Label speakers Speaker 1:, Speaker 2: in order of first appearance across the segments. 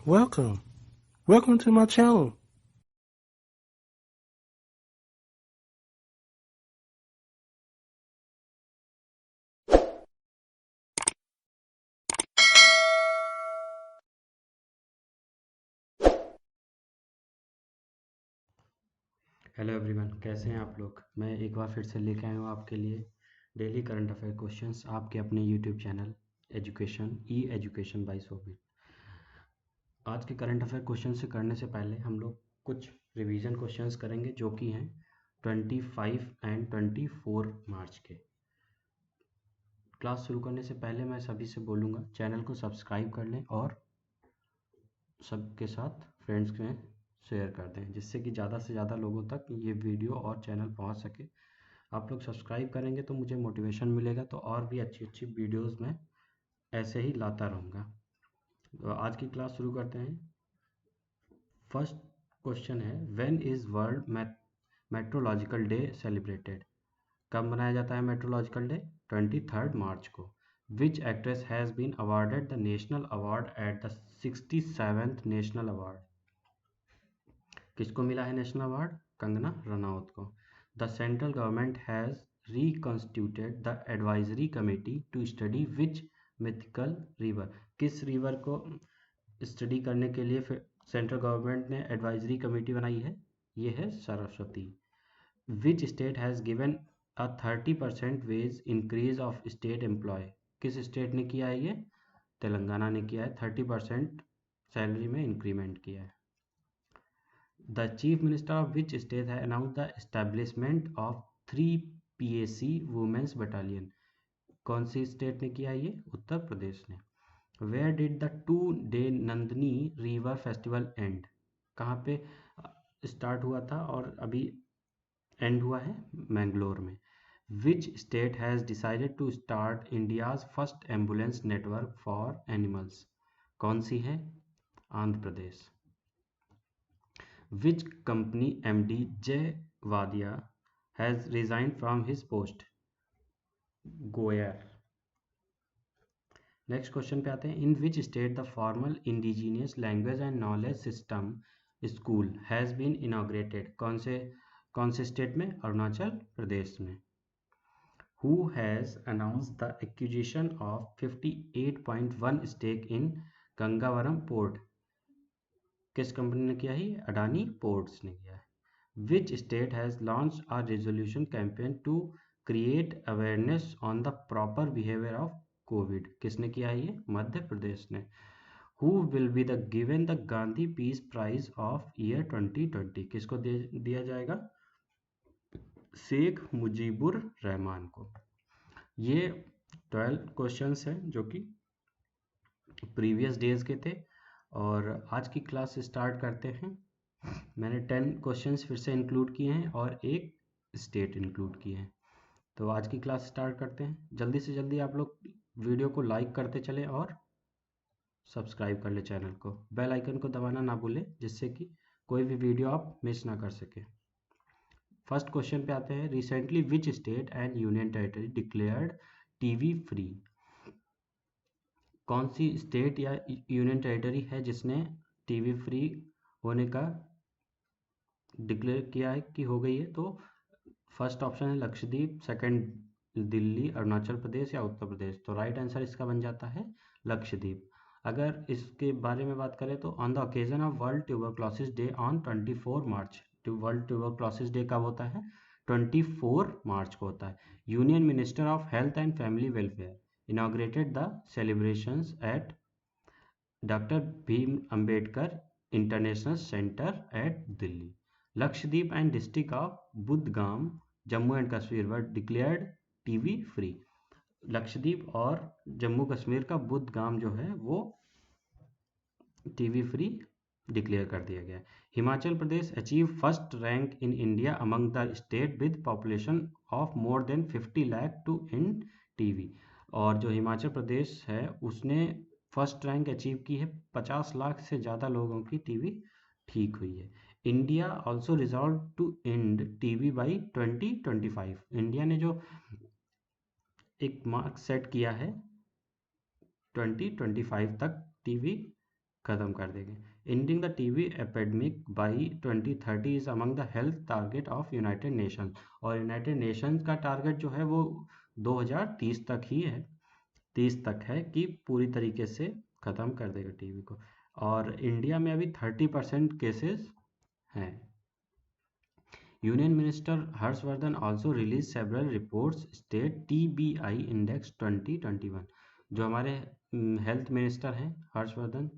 Speaker 1: Welcome. Welcome to my channel.
Speaker 2: Hello everyone, कैसे हैं आप लोग। मैं एक बार फिर से लेके आया हूँ आपके लिए डेली करंट अफेयर क्वेश्चंस आपके अपने यूट्यूब चैनल एजुकेशन बाय सोबित। आज के करंट अफेयर क्वेश्चन से करने से पहले हम लोग कुछ रिवीजन क्वेश्चंस करेंगे जो कि हैं 25 एंड 24 मार्च के। क्लास शुरू करने से पहले मैं सभी से बोलूँगा चैनल को सब्सक्राइब कर लें और सबके साथ फ्रेंड्स में शेयर कर दें, जिससे कि ज़्यादा से ज़्यादा लोगों तक ये वीडियो और चैनल पहुंच सके। आप लोग सब्सक्राइब करेंगे तो मुझे मोटिवेशन मिलेगा, तो और भी अच्छी अच्छी वीडियोस मैं ऐसे ही लाता रहूँगा। तो आज की क्लास शुरू करते हैं। फर्स्ट क्वेश्चन है, when is world metrological day celebrated. कब मनाया जाता है मेट्रोलॉजिकल डे? 23 मार्च को। Which actress has been awarded the national award at the 67th national award. किसको मिला है नेशनल अवार्ड? कंगना रनौत को। The central government has reconstituted the advisory committee to study which mythical river. किस river को study करने के लिए सेंट्रल गवर्नमेंट ने एडवाइजरी कमेटी बनाई है? ये है Saraswati. Which state has given a 30% wage increase of state employ. किस स्टेट ने किया है ये? तेलंगाना ने किया है। 30% सैलरी में इंक्रीमेंट किया है। The Chief Minister of which state has announced the establishment of 3 PAC Women's Battalion? कौन सी स्टेट ने किया ये? उत्तर प्रदेश ने। Where did the 2-day Nandini river festival and? कहाँ पे स्टार्ट हुआ था और अभी एंड हुआ है? मैंगलोर में। Which state has decided to start India's first ambulance network for animals? कौन सी है? Andhra Pradesh. Which company MD Jay Wadia has resigned from his post? Goyer। Next question पे आते हैं। In which state the formal indigenous language and knowledge system school has been inaugurated. कौन से state में? अरुणाचल प्रदेश में। Who has announced the acquisition of 58.1 stake in Gangavaram port. किस company ने किया है? अडानी पोर्ट्स ने किया है। Which state has launched a resolution campaign to create awareness on the proper behavior of COVID? किसने किया है ये? मध्य प्रदेश ने। Who will be the given the Gandhi Peace Prize of year 2020? किसको दिया जाएगा? शेख मुजीबुर रहमान को। ये 12 क्वेश्चंस हैं जो कि प्रीवियस डेज के थे और आज की क्लास स्टार्ट करते हैं। मैंने 10 क्वेश्चंस फिर से इंक्लूड किए हैं और एक स्टेट इंक्लूड किए हैं। तो आज की क्लास स्टार्ट करते हैं। जल्दी से जल्दी आप लोग वीडियो को लाइक करते चले और सब्सक्राइब कर ले चैनल को। बेल आइकन को दबाना ना भूलें, जिससे कि कोई भी वीडियो आप मिस ना कर सके। फर्स्ट क्वेश्चन पे आते हैं। Recently which state and union territory declared TB free. कौन सी स्टेट या यूनियन टेरिटरी है जिसने टीवी फ्री होने का डिक्लेयर किया है कि हो गई है? तो फर्स्ट ऑप्शन है लक्षद्वीप, सेकंड दिल्ली, अरुणाचल प्रदेश या उत्तर प्रदेश। तो राइट आंसर इसका बन जाता है लक्षद्वीप। अगर इसके बारे में बात करें तो on the occasion of world tuberculosis day on 24 March. World tuberculosis day कब होता है? 24 मार्च को होता है। Union minister of health and family welfare inaugurated the celebrations at doctor Bhim Ambedkar international centre at Delhi. Lakshadweep and district of Budgam Jammu and Kashmir were declared TB free. Lakshadweep और जम्मू कश्मीर का बुदगाम जो है वो टीवी फ्री डिक्लेयर कर दिया गया। Himachal Pradesh achieve first rank in India among the state with population of more than 50 lakh to end TB. और जो हिमाचल प्रदेश है उसने फर्स्ट रैंक अचीव की है। 50 लाख से ज़्यादा लोगों की टीवी ठीक हुई है। India also resolve to end TV by 2025। India ने जो एक मार्क सेट किया है 2025 तक टीवी ख़त्म कर देंगे। Ending the TB epidemic by 2030 is among the health target of United Nations, और यूनाइटेड नेशंस का टारगेट जो है वो 2030 तक ही है, 30 तक है कि पूरी तरीके से ख़त्म कर देगा टीबी को। और इंडिया में अभी 30% केसेस हैं। Union minister Harshvardhan also released several reports state TBI index 2021। जो हमारे हेल्थ मिनिस्टर हैं हर्षवर्धन,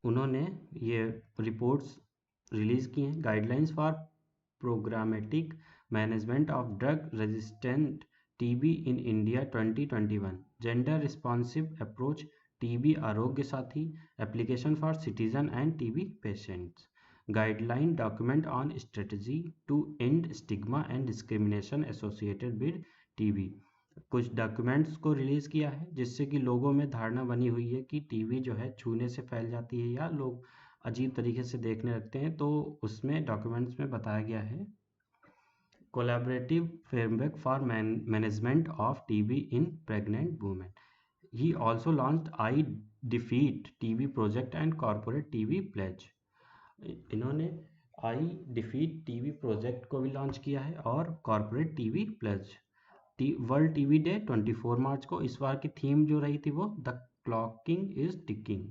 Speaker 2: उन्होंने ये रिपोर्ट्स रिलीज़ की हैं। Guidelines for programmatic management of drug resistant TB in India 2021, gender responsive approach TB Aarogya Sathi, application for citizen and TB patients, guideline document on strategy to end stigma and discrimination associated with TB. कुछ documents को release किया है जिससे कि लोगों में धारणा बनी हुई है कि टीबी जो है छूने से फैल जाती है या लोग अजीब तरीके से देखने लगते हैं, तो उसमें डॉक्यूमेंट्स में बताया गया है collaborative framework for management of TB in pregnant women. He also launched I defeat TB project and corporate TB pledge. इन्होंने आई डिफीट टीबी प्रोजेक्ट को भी लॉन्च किया है और corporate TB pledge. World TB day 24 मार्च को। इस बार की थीम जो रही थी वो the clocking is ticking.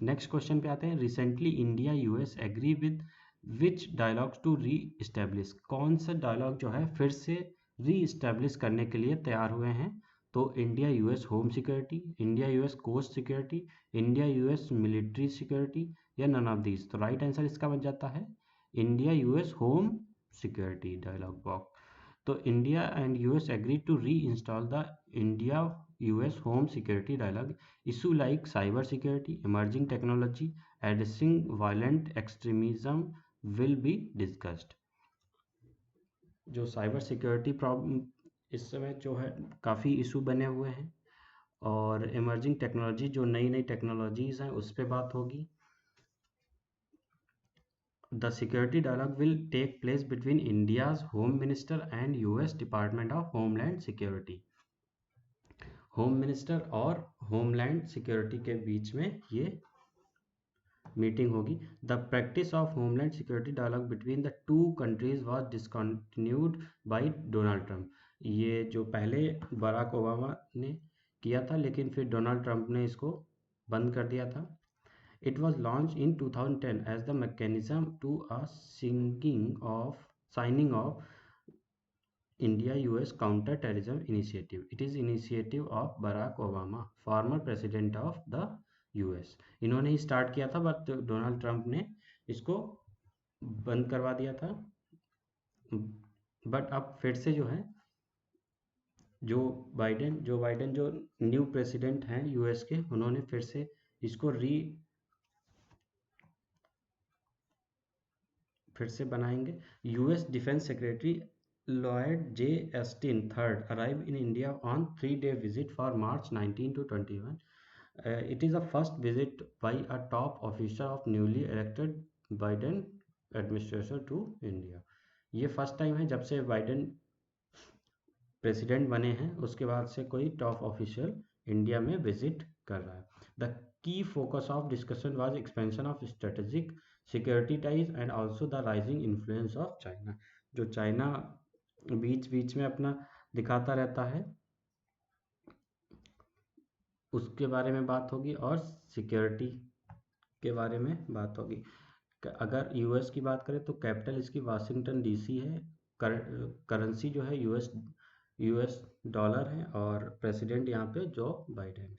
Speaker 2: Next question पे आते हैं। Recently India US agree with which dialogues to reestablish. कौन सा डायलॉग जो है फिर से री इस्टेब्लिश करने के लिए तैयार हुए हैं? तो India US home security, India US coast security, India US military security, या नन ऑफ दीज। तो राइट आंसर इसका बन जाता है India US home security dialogue box. तो India and US agree to reinstall the India US home security dialogue. Issue like cyber security, emerging technology, addressing violent extremism will be discussed. जो cyber security problem इस समय जो है काफ़ी issue बने हुए हैं, और इमर्जिंग टेक्नोलॉजी जो नई नई टेक्नोलॉजीज़ हैं उस पर बात होगी। The security dialogue will take place between India's Home Minister and US Department of Homeland Security। Home minister और होमलैंड सिक्योरिटी के बीच में ये मीटिंग होगी। The practice of homeland security dialogue between the two countries was discontinued by Donald Trump. ये जो पहले Barack Obama ने किया था, लेकिन फिर डोनाल्ड ट्रंप ने इसको बंद कर दिया था। It was launched in 2010 as the mechanism to a signing of India-US Counter-Terrorism Initiative. It is initiative of Barack Obama, former president of the US। इन्होंने ही स्टार्ट किया था, बट डोनाल्ड ट्रंप ने इसको बंद करवा दिया था। बट अब फिर से जो है जो बाइडेन जो न्यू प्रेसिडेंट हैं यूएस के, उन्होंने फिर से इसको फिर से बनाएंगे। US defence secretary Lloyd J एस्टिन third arrive in India on 3-day visit for March 19 to 21। It is the first visit by a top official of newly elected Biden administration to India। ये first time है जब से Biden president बने हैं उसके बाद से कोई टॉप ऑफिशियल इंडिया में विजिट कर रहा है। The key focus of discussion was expansion of strategic security ties and also the rising influence of China. जो चाइना बीच बीच में अपना दिखाता रहता है उसके बारे में बात होगी, और सिक्योरिटी के बारे में बात होगी। अगर यूएस की बात करें तो कैपिटल इसकी वाशिंगटन डीसी है। करेंसी जो है यूएस डॉलर है, और प्रेसिडेंट यहाँ पे जो बाइडेन है।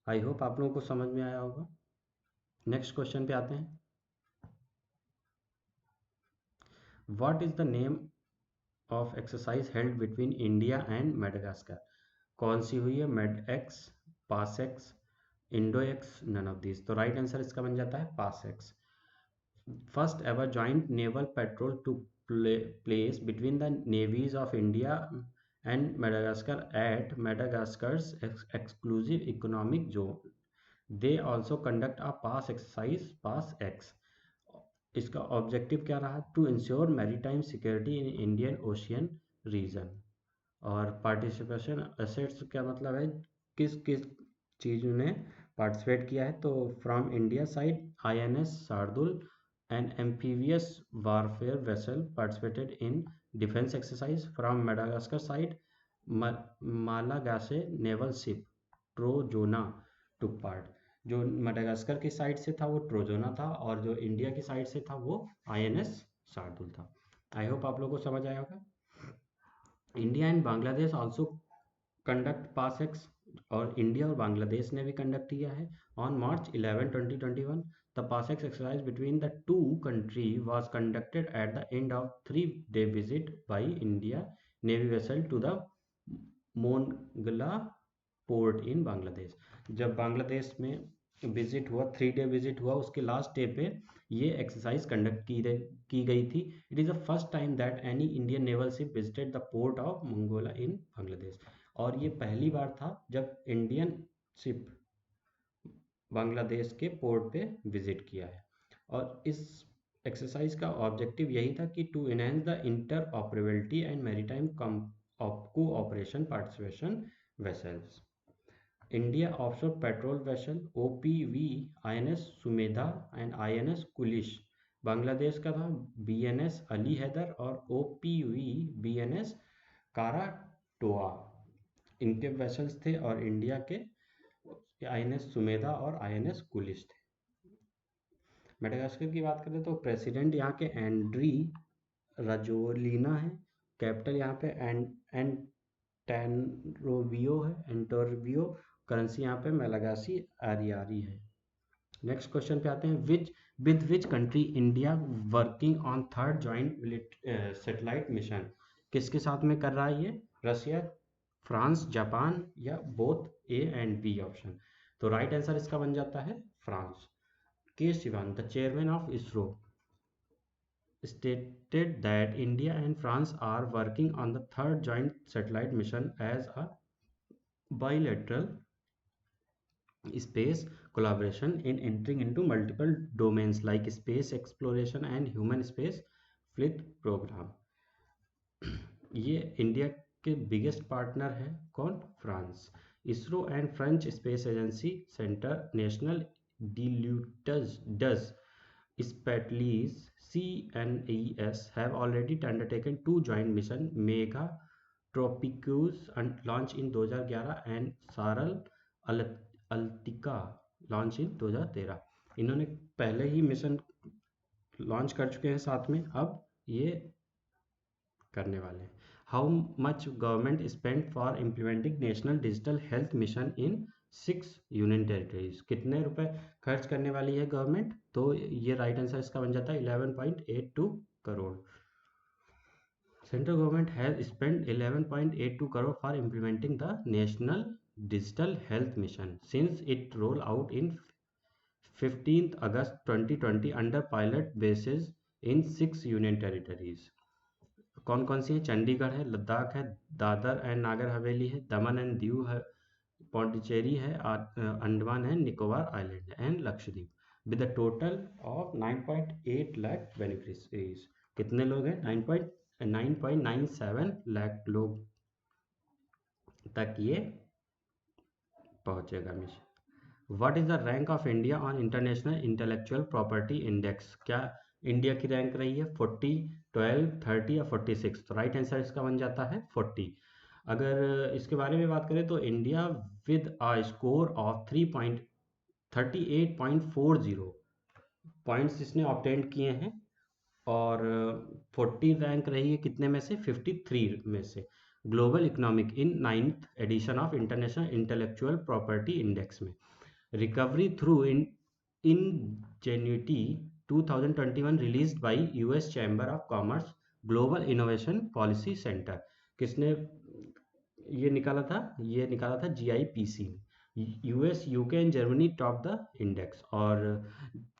Speaker 2: आई होप आप लोगों को समझ में आया होगा। नेक्स्ट क्वेश्चन पे आते हैं। What is the name of exercise held between India and Madagascar. कौन सी हुई है? Medex, PASSEX, Indoex, none of this. तो राइट आंसर इसका बन जाता है PASSEX. First ever joint naval patrol took place between the navies of India and Madagascar at Madagascar's exclusive economic zone। They also conduct a pass exercise, pass X। इसका objective क्या रहा? To ensure maritime security in Indian ocean region. और participation assets क्या मतलब है? किस किस चीज़ में पार्टिसिपेट किया है। तो from India side INS Shardul, an amphibious warfare vessel participated in defence exercise. From Madagascar side Malagasy naval ship Trozona took part. जो मेडागास्कर की साइड से था वो ट्रोजोना था, और जो इंडिया की साइड से था वो INS शार्दुल था। आई होप आप लोगों को समझ आया होगा। India and Bangladesh also conduct PASSEX, और इंडिया और बांग्लादेश ने भी कंडक्ट किया है। On March 11, 2021 the PASSEX exercise between the two country was conducted at the end of 3-day visit by India navy vessel to the Mongla port in Bangladesh. जब बांग्लादेश में visit हुआ, 3-day visit हुआ, उसके लास्ट डे पे ये exercise conduct की गई थी। It is the first time that any Indian naval ship visited the port of Mongla in Bangladesh. और ये पहली बार था जब इंडियन शिप बांग्लादेश के पोर्ट पे विजिट किया है। और इस एक्सरसाइज का ऑब्जेक्टिव यही था कि to enhance the interoperability and maritime cooperation participation vessels. India offshore patrol vessel OPV INS Sumedha and INS Kulish. Bangladesh का था BNS अली हैदर और OPV BNS काराटोआ, इनके वेसल्स थे। और इंडिया के INS सुमेधा और INS कुलिश थे। मेडागास्कर की बात करें तो प्रेसिडेंट यहाँ के एंड्री राजोलिना है। कैपिटल यहाँ पे एंटोनवियो है, एंटोरवियो। करेंसी यहाँ पे मेलागासी आरियारी है। नेक्स्ट क्वेश्चन पे आते हैं। With which country India working on third joint satellite mission. किसके साथ में कर रहा है ये? रशिया, फ्रांस, जापान या both A and B option. तो राइट आंसर इसका बन जाता है France. K Sivan, the chairman of ISRO, stated that India and France are working on the third joint satellite mission as a bilateral space collaboration in entering into multiple domains like space exploration and human space flight program। ये India के biggest partner है कौन? France. ISRO and French space agency centre national does Spatleys CNES have already undertaken two joint missions, Mega Tropicus launch in 2011 and Saral Altica launch in 2013। इन्होंने पहले ही mission launch कर चुके हैं साथ में, अब ये करने वाले हैं। How much government spend for implementing national digital health mission in 6 union territories. कितने रुपए खर्च करने वाली है गवर्नमेंट? तो ये राइट आंसर इसका बन जाता है 11.82 crore. Central government has spend 11.82 crore for implementing the national digital health mission since it roll out in 15 August 2020 under pilot basis in 6 union territories. कौन कौन सी है? चंडीगढ़ है, लद्दाख है, दादर एंड नागर हवेली है, दमन एंड दीव है, पौंडीचेरी है, अंडमान है, निकोबार आइलैंड है and Lakshadweep. With a total of 9.8 lakh beneficiaries. कितने लोग हैं? 9.97 लाख लोग तक ये पहुंचेगा mission. What is the rank of India on international intellectual property index. क्या इंडिया की रैंक रही है? 40, 12, 30 या 46। तो राइट आंसर इसका बन जाता है 40। अगर इसके बारे में बात करें तो India with a score of 38.40 points इसने ऑब्टेन किए हैं, और 40 रैंक रही है कितने में से? 53 में से। Global economic in 9th edition of international intellectual property index में। Recovery through ingenuity 2021 released by US chamber of commerce global innovation policy centre. किसने ये निकाला था? ये निकाला था GIPC। US, UK and Germany top the index, और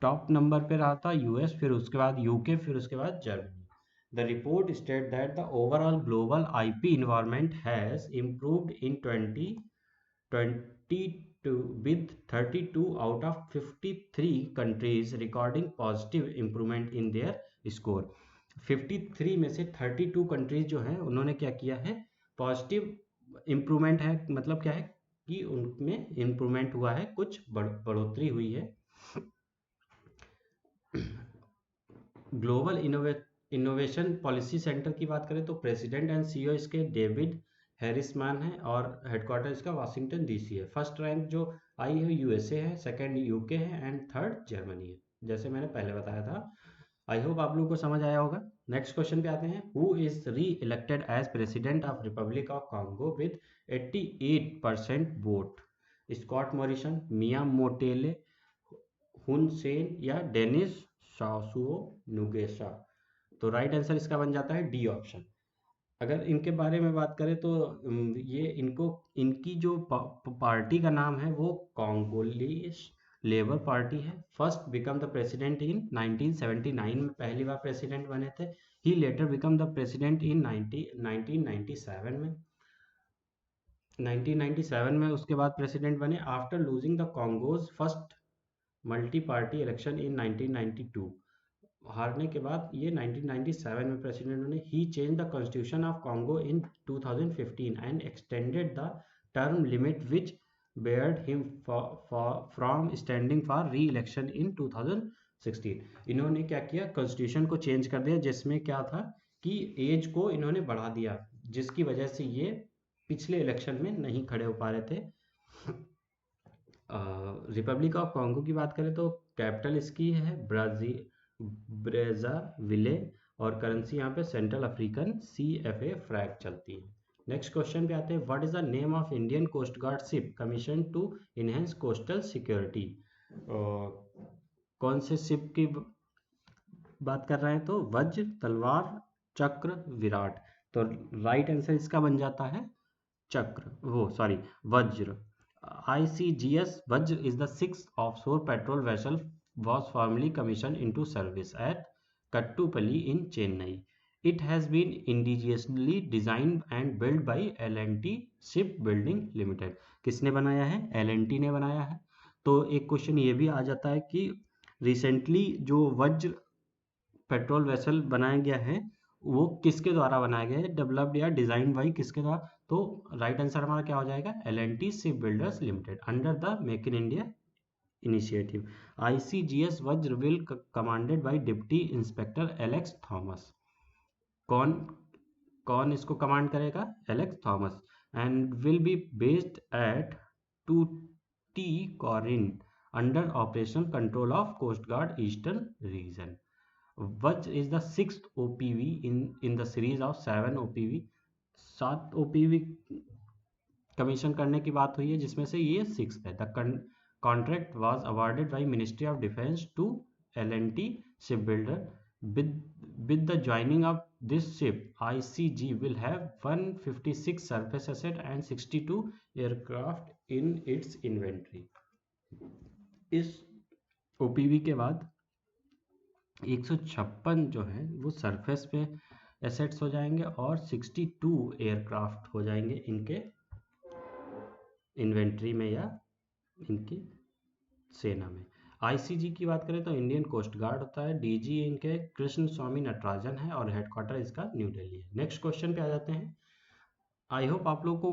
Speaker 2: top number पे रहा था US, फिर उसके बाद UK, फिर उसके बाद Germany. The report stated that the overall global IP environment has improved in 2022 with 32 out of 53 countries recording positive improvement in their score। 53 में से 32 कंट्रीज जो हैं उन्होंने क्या किया है? पॉजिटिव इम्प्रूवमेंट है, मतलब क्या है? कि उनमें इम्प्रूवमेंट हुआ है, कुछ बढ़ोतरी हुई है। ग्लोबल इनोवेशन पॉलिसी सेंटर की बात करें तो प्रेसिडेंट एंड सीईओ इसके डेविड हैरिसमैन है और हेडक्वार्टर इसका वाशिंगटन डीसी है। फर्स्ट रैंक जो आई है यूएसए है, सेकंड यूके है एंड थर्ड जर्मनी है, जैसे मैंने पहले बताया था। आई होप आप लोगों को समझ आया होगा। नेक्स्ट क्वेश्चन पे आते हैं। Who is re elected as president of republic of Congo with 88% vote? Scott Morrison, Mia Mottley, Hun Sen या डेनिस सासुओ नुगेसा? तो राइट आंसर इसका बन जाता है डी ऑप्शन। अगर इनके बारे में बात करें तो ये इनकी जो पार्टी का नाम है वो कॉन्गोलीस लेबर पार्टी है। First become the president in 1979 में पहली बार प्रेसिडेंट बने थे। He later become the president in 1997 में। 1997 में उसके बाद प्रेसिडेंट बने after losing the Congo's first multi party election in 1992। हारने के बाद ये 1997 में प्रेसिडेंट बने। He change the constitution of Congo in 2015 and extended the term limit which barred him from standing for री इलेक्शन इन 2016। इन्होंने क्या किया, कॉन्स्टिट्यूशन को चेंज कर दिया, जिसमें क्या था कि एज को इन्होंने बढ़ा दिया, जिसकी वजह से ये पिछले इलेक्शन में नहीं खड़े हो पा रहे थे। रिपब्लिक ऑफ कॉन्गो की बात करें तो कैपिटल इसकी है ब्रेज़ाविले और करेंसी यहाँ पे सेंट्रल अफ्रीकन CFA फ्रैग चलती है। नेक्स्ट क्वेश्चन पे आते हैं। What is the name of Indian coast guard ship commission to enhance coastal security? कौन से शिप की बात कर रहे हैं? तो वज्र, तलवार, चक्र, विराट। तो राइट आंसर इसका बन जाता है वज्र। ICGS Vajra is the sixth offshore patrol vessel was formerly commissioned into service at Kattupalli in Chennai. It has been indigenously designed and built by L&T Shipbuilding Limited. किसने बनाया है? L&T ने बनाया है। तो एक क्वेश्चन ये भी आ जाता है कि रिसेंटली जो वज्र पेट्रोल वेसल बनाया गया है वो किसके द्वारा बनाया गया है, डेवलप्ड या डिजाइन बाई किसके द्वारा? तो राइट आंसर हमारा क्या हो जाएगा? L&T ship builders limited under the make in India initiative. ICGS Vajra will commanded by deputy inspector Alex Thomas. कौन कौन इसको कमांड करेगा? Alex Thomas. And will be based at Tuticorin under operation control of coast guard eastern region. Vajra is the sixth OPV in the series of 7 OPV। 7 OPV commission करने की बात हुई है, जिसमें से ये 6th है। The contract was awarded by ministry of defence to L&T shipbuilder. with the joining of this ship, ICG will have 156 surface asset and 62 aircraft in its inventory। इस OPV के बाद 156 जो है वो सरफेस पे एसेट्स हो जाएंगे और 62 एयरक्राफ्ट हो जाएंगे इनके इन्वेंट्री में या इनकी सेना में। ICG की बात करें तो इंडियन कोस्ट गार्ड होता है। DG इनके कृष्ण स्वामी नटराजन है और हेडक्वार्टर इसका न्यू दिल्ली है। नेक्स्ट क्वेश्चन पे आ जाते हैं। आई होप आप लोग को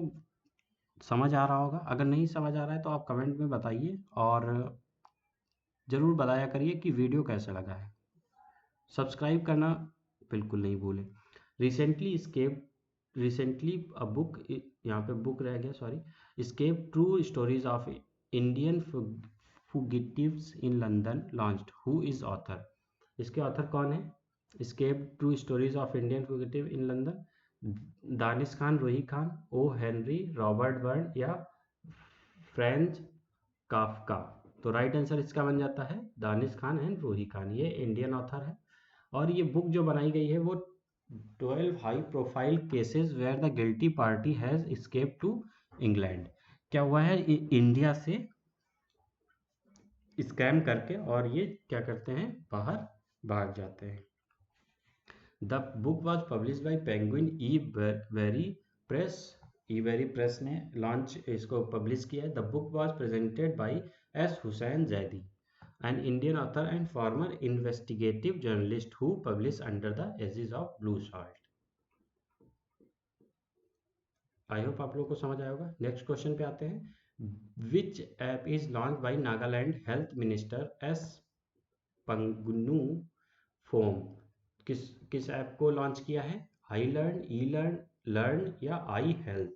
Speaker 2: समझ आ रहा होगा। अगर नहीं समझ आ रहा है तो आप कमेंट में बताइए और ज़रूर बताया करिए कि वीडियो कैसा लगा है। सब्सक्राइब करना बिल्कुल नहीं भूलें। रिसेंटली अ बुक, यहाँ पे बुक रह गया sorry, escape true stories of Indian fugitives in London launched. Who is author? इसके ऑथर कौन है? Escape true stories of Indian fugitive in London, Danish Khan, Ruhi Khan, O Henry, Robert Burn या फ्रेंच काफका? तो right answer इसका बन जाता है दानिश खान एंड रूही खान। ये इंडियन ऑथर है और ये बुक जो बनाई गई है वो 12 high profile cases where the guilty party has escape to England. क्या हुआ है, इंडिया से स्कैम करके और ये क्या करते हैं, बाहर भाग जाते हैं। The book was publish by penguin E very press ने लॉन्च इसको पब्लिश किया है। The book was presented by S Hussain Zaidi, an Indian author and former investigative journalist who published under the aegis of Blue Salt। I hope आप लोगों को समझ आया होगा। नेक्स्ट क्वेश्चन पे आते हैं। Which app is launch by Nagaland health minister S Pangnyu Phom? किस किस ऐप को लॉन्च किया है? I learn, E learn, learn या आई हेल्थ?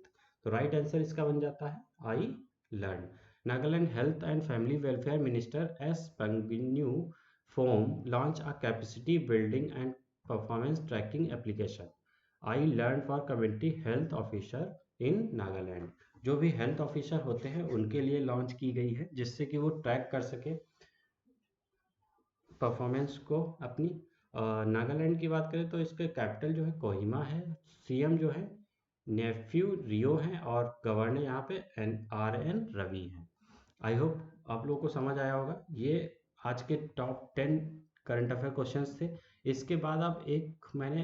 Speaker 2: तो राइट आंसर इसका बन जाता है I learn. Nagaland health and family welfare minister S Pangnyu Phom launch a capacity building and performance tracking application I learn for community health officer in Nagaland. जो भी health officer होते हैं उनके लिए लॉन्च की गई है, जिससे कि वो ट्रैक कर सके परफॉर्मेंस को अपनी। नागालैंड की बात करें तो इसके कैपिटल जो है कोहिमा है, सीएम जो है नेफ्यू रियो है और गवर्नर यहाँ पे RN रवि है। आई होप आप लोगों को समझ आया होगा। ये आज के टॉप 10 करंट अफेयर क्वेश्चंस थे। इसके बाद अब एक मैंने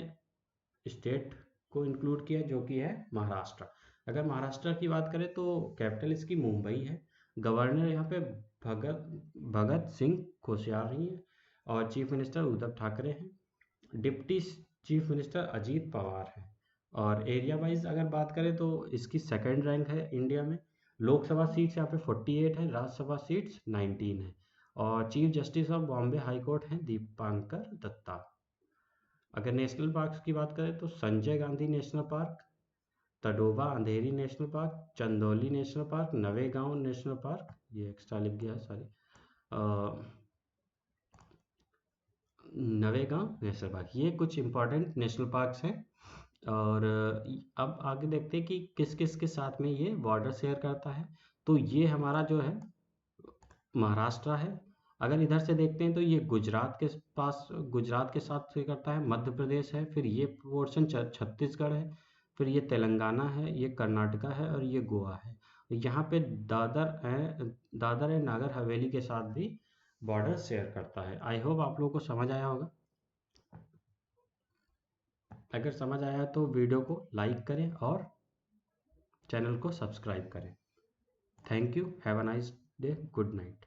Speaker 2: स्टेट को इंक्लूड किया जो कि है महाराष्ट्र। अगर महाराष्ट्र की बात करें तो कैपिटल इसकी मुंबई है, गवर्नर यहाँ पे भगत भगत सिंह कोश्यारी है और चीफ मिनिस्टर उद्धव ठाकरे हैं। Deputy chief minister Ajit Pawar है। और एरिया वाइज अगर बात करें तो इसकी सेकंड रैंक है इंडिया में। लोकसभा सीट्स यहाँ पे 48 है, राज्यसभा सीट्स 19 है। और chief justice of Bombay high court हैं दीपांकर दत्ता। अगर नेशनल पार्क्स की बात करें तो Sanjay Gandhi national park, Tadoba Andheri national park, Chandoli national park, Navegaon national park, ये एक्स्ट्रा लिख गया है सॉरी, नवेगांव नेशनल पार्क, ये कुछ इंपॉर्टेंट नेशनल पार्क्स हैं। और अब आगे देखते हैं कि किस किस के साथ में ये बॉर्डर शेयर करता है। तो ये हमारा जो है महाराष्ट्र है। अगर इधर से देखते हैं तो ये गुजरात के पास, गुजरात के साथ से करता है, मध्य प्रदेश है, फिर ये पोर्शन छत्तीसगढ़ है, फिर ये तेलंगाना है, ये कर्नाटका है और ये गोवा है। यहाँ पे दादर एंड नागर हवेली के साथ भी बॉर्डर शेयर करता है। आई होप आप लोगों को समझ आया होगा। अगर समझ आया तो वीडियो को लाइक करें और चैनल को सब्सक्राइब करें। Thank you, have a nice day, good night.